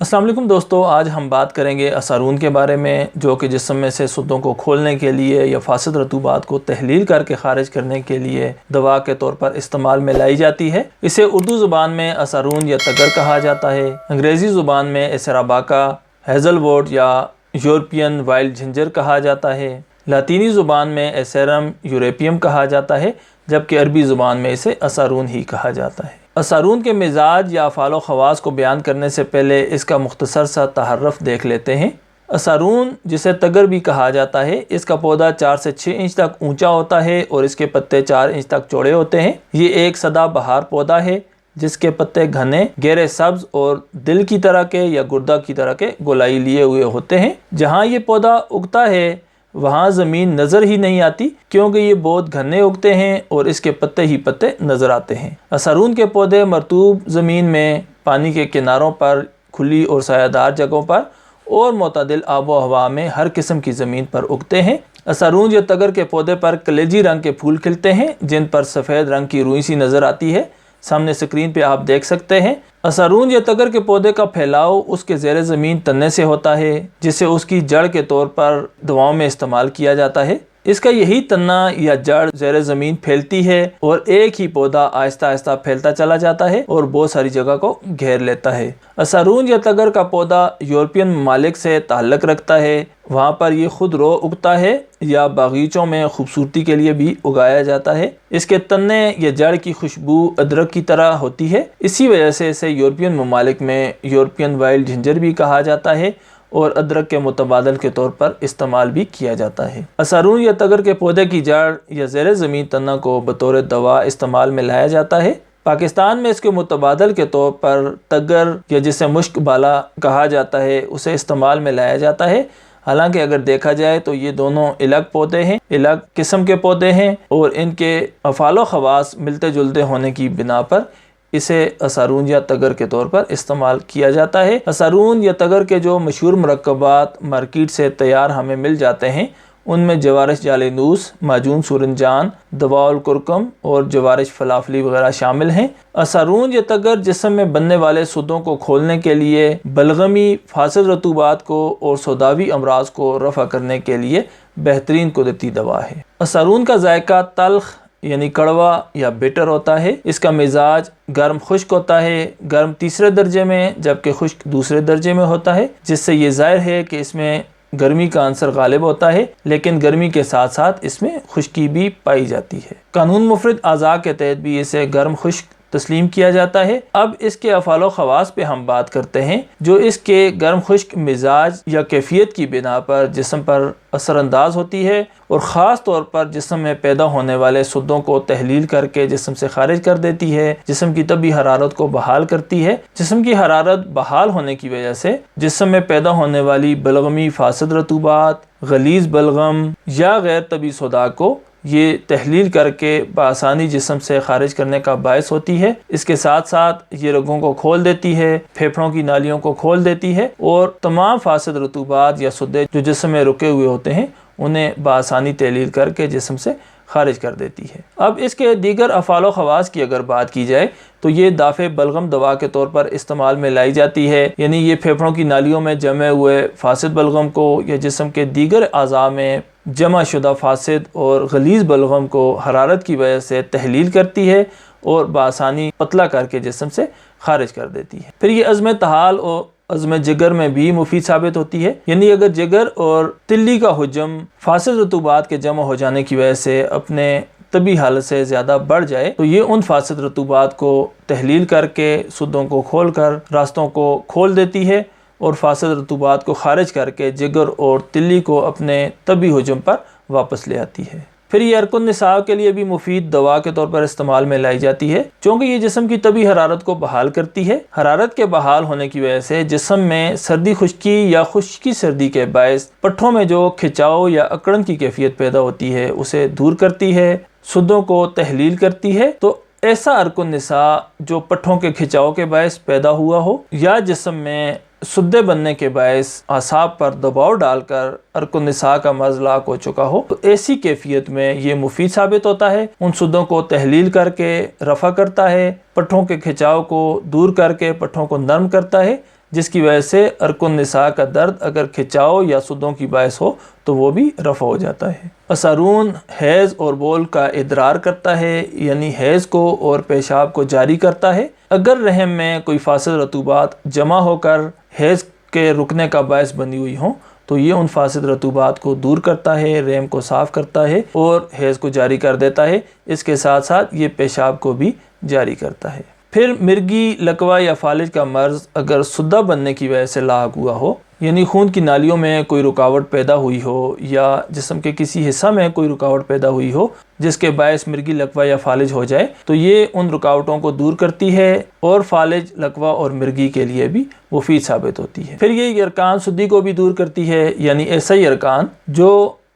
अस्सलाम वालेकुम दोस्तों, आज हम बात करेंगे असारून के बारे में, जो कि जिस्म में से सुद्दों को खोलने के लिए या फासिद रतूबात को तहलील करके खारिज करने के लिए दवा के तौर पर इस्तेमाल में लाई जाती है। इसे उर्दू ज़ुबान में असारून या तगर कहा जाता है। अंग्रेज़ी ज़ुबान में इसे रबाका, हेज़लवुड या यूरोपियन वाइल्ड जिंजर कहा जाता है। लातीनी ज़ुबान में एसेरम यूरोपियम कहा जाता है, जबकि अरबी ज़ुबान में इसे असारून ही कहा जाता है। असारून के मिजाज या अफ़ाल व ख़वास को बयान करने से पहले इसका मुख्तसर सा तहर्रफ देख लेते हैं। असारून, जिसे तगर भी कहा जाता है, इसका पौधा 4 से 6 इंच तक ऊंचा होता है और इसके पत्ते 4 इंच तक चौड़े होते हैं। ये एक सदाबहार पौधा है जिसके पत्ते घने, गहरे सब्ज और दिल की तरह के या गुर्दा की तरह के गोलाई लिए हुए होते हैं। जहाँ ये पौधा उगता है वहाँ ज़मीन नज़र ही नहीं आती, क्योंकि ये बहुत घने उगते हैं और इसके पत्ते ही पत्ते नज़र आते हैं। असारून के पौधे मरतूब ज़मीन में, पानी के किनारों पर, खुली और सायादार जगहों पर और मुतदिल आबो हवा में हर किस्म की ज़मीन पर उगते हैं। असारून या तगर के पौधे पर कलेजी रंग के फूल खिलते हैं, जिन पर सफ़ेद रंग की रुई सी नज़र आती है। सामने स्क्रीन पे आप देख सकते हैं। असारून या तगर के पौधे का फैलाव उसके ज़ेरे ज़मीन तन्ने से होता है, जिसे उसकी जड़ के तौर पर दवाओं में इस्तेमाल किया जाता है। इसका यही तन्ना या जड़ ज़ेरे ज़मीन फैलती है और एक ही पौधा आहिस्ता आहिस्ता फैलता चला जाता है और बहुत सारी जगह को घेर लेता है। असारून या तगर का पौधा यूरोपियन ममालिक से ताल्लुक़ रखता है। वहाँ पर ये खुद रो उगता है या बागीचों में खूबसूरती के लिए भी उगाया जाता है। इसके तन्ने या जड़ की खुशबू अदरक की तरह होती है। इसी वजह से इसे यूरोपियन ममालिक में यूरोपियन वाइल्ड जिंजर भी कहा जाता है और अदरक के मुतबादल के तौर पर इस्तेमाल भी किया जाता है। असारून या तगर के पौधे की जड़ या ज़ेरे ज़मीन तन्ना को बतौर दवा इस्तेमाल में लाया जाता है। पाकिस्तान में इसके मुतबादल के तौर पर तगर, या जिसे मुश्क बाला कहा जाता है, उसे इस्तेमाल में लाया जाता है। हालांकि अगर देखा जाए तो ये दोनों अलग पौधे हैं, अलग किस्म के पौधे हैं और इनके अफ़ाल व ख़वास मिलते जुलते होने की बिना पर इसे असारून या तगर के तौर पर इस्तेमाल किया जाता है। असारून या तगर के जो मशहूर मुरक्कबात मार्केट से तैयार हमें मिल जाते हैं, उनमें जवारिश जालिनूस, माजून सूरनजान, दवाउल कुरकुम और जवारिश फलाफली वगैरह शामिल हैं। असारून या तगर जिस्म में बनने वाले सुद्दों को खोलने के लिए, बलगमी, फासिद रतूबात को और सौदावी अमराज को रफ़ा करने के लिए बेहतरीन कुदरती दवा है। असारून का जायका तल्ख यानी कड़वा या बिटर होता है। इसका मिजाज गर्म खुश्क होता है, गर्म तीसरे दर्जे में जबकि खुश्क दूसरे दर्जे में होता है, जिससे ये ज़ाहिर है कि इसमें गर्मी का अंसर गालिब होता है, लेकिन गर्मी के साथ साथ इसमें खुश्की भी पाई जाती है। कानून मुफरद आज़ा के तहत भी इसे गर्म खुश्क तस्लीम किया जाता है। अब इसके अफ़ाल व ख़वास पे हम बात करते हैं, जो इसके गर्म खुश्क मिजाज या कैफियत की बिना पर जिस्म पर असरअंदाज होती है और ख़ास तौर पर जिस्म में पैदा होने वाले सुद्दों को तहलील करके जिस्म से खारिज कर देती है, जिस्म की तबी हरारत को बहाल करती है। जिस्म की हरारत बहाल होने की वजह से जिस्म में पैदा होने वाली बलगमी, फासिद रतूबात, गलीज़ बलगम या गैर तबी सौदा को ये तहलील करके बआसानी जिस्म से खारिज करने का बायस होती है। इसके साथ साथ ये रगों को खोल देती है, फेफड़ों की नालियों को खोल देती है और तमाम फासिद रतूबात या सुद्दे जो जिस्म में रुके हुए होते हैं उन्हें बआसानी तहलील करके जिस्म से खारिज कर देती है। अब इसके दीगर अफ़ाल व ख़वास की अगर बात की जाए तो ये दाफ़े बलगम दवा के तौर पर इस्तेमाल में लाई जाती है, यानी ये फेफड़ों की नालियों में जमे हुए फासिद बलगम को या जिस्म के दीगर अज़ा में जमा शुदा फासिद और गलीज़ बलगम को हरारत की वजह से तहलील करती है और बआसानी पतला करके जिस्म से खारिज कर देती है। फिर ये अज़्म तहाल और अज़्म जिगर में भी मुफीद साबित होती है, यानी अगर जिगर और तिल्ली का हुज्म फासिद रतूबात के जमा हो जाने की वजह से अपने तबी हालत से ज़्यादा बढ़ जाए तो ये उन फासिद रतूबात को तहलील करके सुद्दों को खोल कर रास्तों को खोल देती है और फासिद रतूबात को खारिज करके जिगर और तिल्ली को अपने तबी हुज्म पर वापस ले आती है। फिर ये अरकुन निसाह के लिए भी मुफीद दवा के तौर पर इस्तेमाल में लाई जाती है, क्योंकि ये जिस्म की तबी हरारत को बहाल करती है। हरारत के बहाल होने की वजह से जिस्म में सर्दी खुश्की या खुश्की सर्दी के बायस पट्ठों में जो खिंचाव या अकड़न की कैफियत पैदा होती है उसे दूर करती है, सुद्दों को तहलील करती है। तो ऐसा अरकुन निसाह जो पट्ठों के खिंचाव के बायस पैदा हुआ हो या जिस्म में सुद्दे बनने के बायस आसाब पर दबाव डालकर अरकुन निसाह का मर्ज लाक हो चुका हो, तो ऐसी कैफियत में ये मुफीद साबित होता है। उन सुद्दों को तहलील करके रफ़ा करता है, पट्ठों के खिंचाव को दूर करके पट्ठों को नरम करता है, جس کی وجہ سے عرق النساء کا درد اگر کھچاؤ یا سدوں کی باعث ہو تو وہ بھی رفع ہو جاتا ہے۔ اسارون حیض اور بول کا ادرار کرتا ہے، یعنی حیض کو اور پیشاب کو جاری کرتا ہے۔ اگر رحم میں کوئی فاسد رطوبات جمع ہو کر حیض کے رکنے کا باعث بنی ہوئی ہوں تو یہ ان فاسد رطوبات کو دور کرتا ہے، رحم کو صاف کرتا ہے اور حیض کو جاری کر دیتا ہے۔ اس کے ساتھ ساتھ یہ پیشاب کو بھی جاری کرتا ہے۔ پھر مرگی، لکوہ یا فالج کا مرض اگر سدہ بننے کی وجہ سے لاحق ہوا ہو، یعنی خون کی نالیوں میں کوئی رکاوٹ پیدا ہوئی ہو یا جسم کے کسی حصہ میں کوئی رکاوٹ پیدا ہوئی ہو جس کے باعث مرگی، لکوہ یا فالج ہو جائے، تو یہ ان رکاوٹوں کو دور کرتی ہے اور فالج، لکوہ اور مرگی کے لیے بھی مفید ثابت ہوتی ہے۔ پھر یہ ارکان سدی کو بھی دور کرتی ہے، یعنی ایسا ہی ارکان جو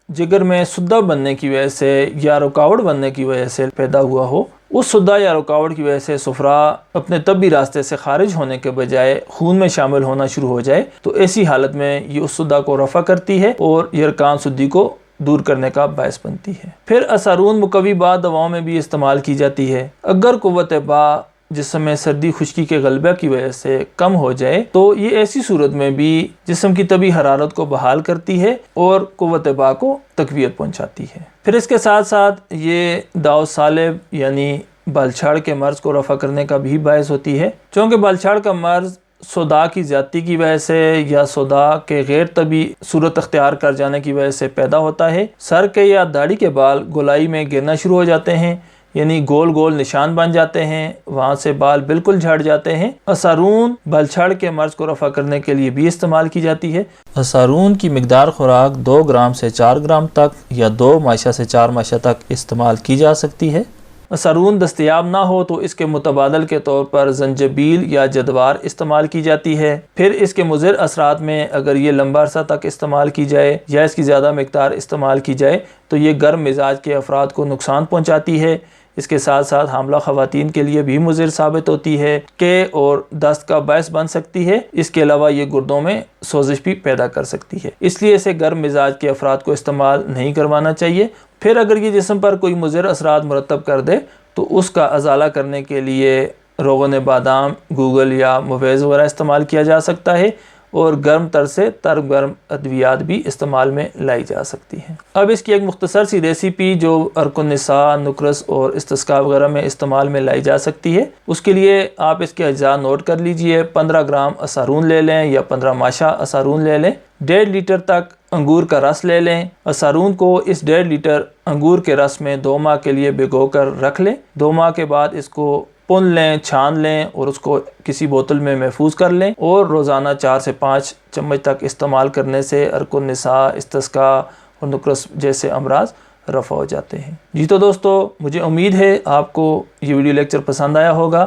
جگر میں سدہ بننے کی وجہ سے یا رکاوٹ بننے کی وجہ سے پیدا ہوا ہو، اس سدہ یا رکاوٹ کی وجہ سے صفرا اپنے طبی راستے سے خارج ہونے کے بجائے خون میں شامل ہونا شروع ہو جائے تو ایسی حالت میں یہ اس سدہ کو رفع کرتی ہے اور یہ ارکان سدی کو دور کرنے کا باعث بنتی ہے۔ پھر اسارون مقوی بعض دواؤں میں بھی استعمال کی جاتی ہے۔ اگر قوت با جسم میں سردی خشکی کے غلبہ کی وجہ سے کم ہو جائے تو یہ ایسی صورت میں بھی جسم کی طبی حرارت کو بحال کرتی ہے اور قوت با کو تقویت پہنچاتی ہے۔ پھر اس کے ساتھ ساتھ یہ داؤ صالب یعنی بال چھاڑ کے مرض کو رفع کرنے کا بھی باعث ہوتی ہے، چونکہ بال چھاڑ کا مرض سودا کی زیادتی کی وجہ سے یا سودا کے غیر طبی صورت اختیار کر جانے کی وجہ سے پیدا ہوتا ہے۔ سر کے یا داڑھی کے بال گولائی میں گرنا شروع ہو جاتے ہیں، یعنی گول گول نشان بن جاتے ہیں، وہاں سے بال بالکل جھڑ جاتے ہیں۔ اسارون بال چھاڑ کے مرض کو رفع کرنے کے لیے بھی استعمال کی جاتی ہے۔ اسارون کی مقدار خوراک 2 گرام سے 4 گرام تک یا 2 ماشا سے 4 ماشا تک استعمال کی جا سکتی ہے۔ اسارون دستیاب نہ ہو تو اس کے متبادل کے طور پر زنجبیل یا جدوار استعمال کی جاتی ہے۔ پھر اس کے مضر اثرات میں اگر یہ لمبا عرصہ تک استعمال کی جائے یا اس کی زیادہ مقدار استعمال کی جائے تو یہ گرم مزاج کے افراد کو نقصان پہنچاتی ہے۔ اس کے ساتھ ساتھ حاملہ خواتین کے لیے بھی مضر ثابت ہوتی ہے کہ اور دست کا باعث بن سکتی ہے۔ اس کے علاوہ یہ گردوں میں سوزش بھی پیدا کر سکتی ہے، اس لیے اسے گرم مزاج کے افراد کو استعمال نہیں کروانا چاہیے۔ پھر اگر یہ جسم پر کوئی مضر اثرات مرتب کر دے تو اس کا ازالہ کرنے کے لیے روغن بادام، گوگل یا مویز وغیرہ استعمال کیا جا سکتا ہے اور گرم تر سے تر گرم ادویات بھی استعمال میں لائی جا سکتی ہیں۔ اب اس کی ایک مختصر سی ریسیپی جو عرق النساء، نکرس اور استسقاء وغیرہ میں استعمال میں لائی جا سکتی ہے، اس کے لیے آپ اس کے اجزاء نوٹ کر لیجئے۔ 15 گرام اسارون لے لیں یا 15 ماشا اسارون لے لیں۔ 1.5 لیٹر تک انگور کا رس لے لیں۔ اسارون کو اس 1.5 لیٹر انگور کے رس میں 2 ماہ کے لیے بھگو کر رکھ لیں۔ 2 ماہ کے بعد اس کو پن لیں، چھان لیں اور اس کو کسی بوتل میں محفوظ کر لیں اور روزانہ 4 سے 5 چمچ تک استعمال کرنے سے عرق النساء، استسقاء اور نکرس جیسے امراض رفع ہو جاتے ہیں۔ جی تو دوستو، مجھے امید ہے آپ کو یہ ویڈیو لیکچر پسند آیا ہوگا۔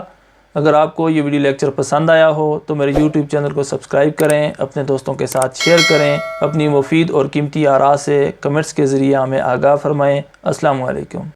اگر آپ کو یہ ویڈیو لیکچر پسند آیا ہو تو میرے یوٹیوب چینل کو سبسکرائب کریں، اپنے دوستوں کے ساتھ شیئر کریں، اپنی مفید اور قیمتی آراء سے کمنٹس کے ذریعے ہمیں آگاہ فرمائیں۔ السلام علیکم۔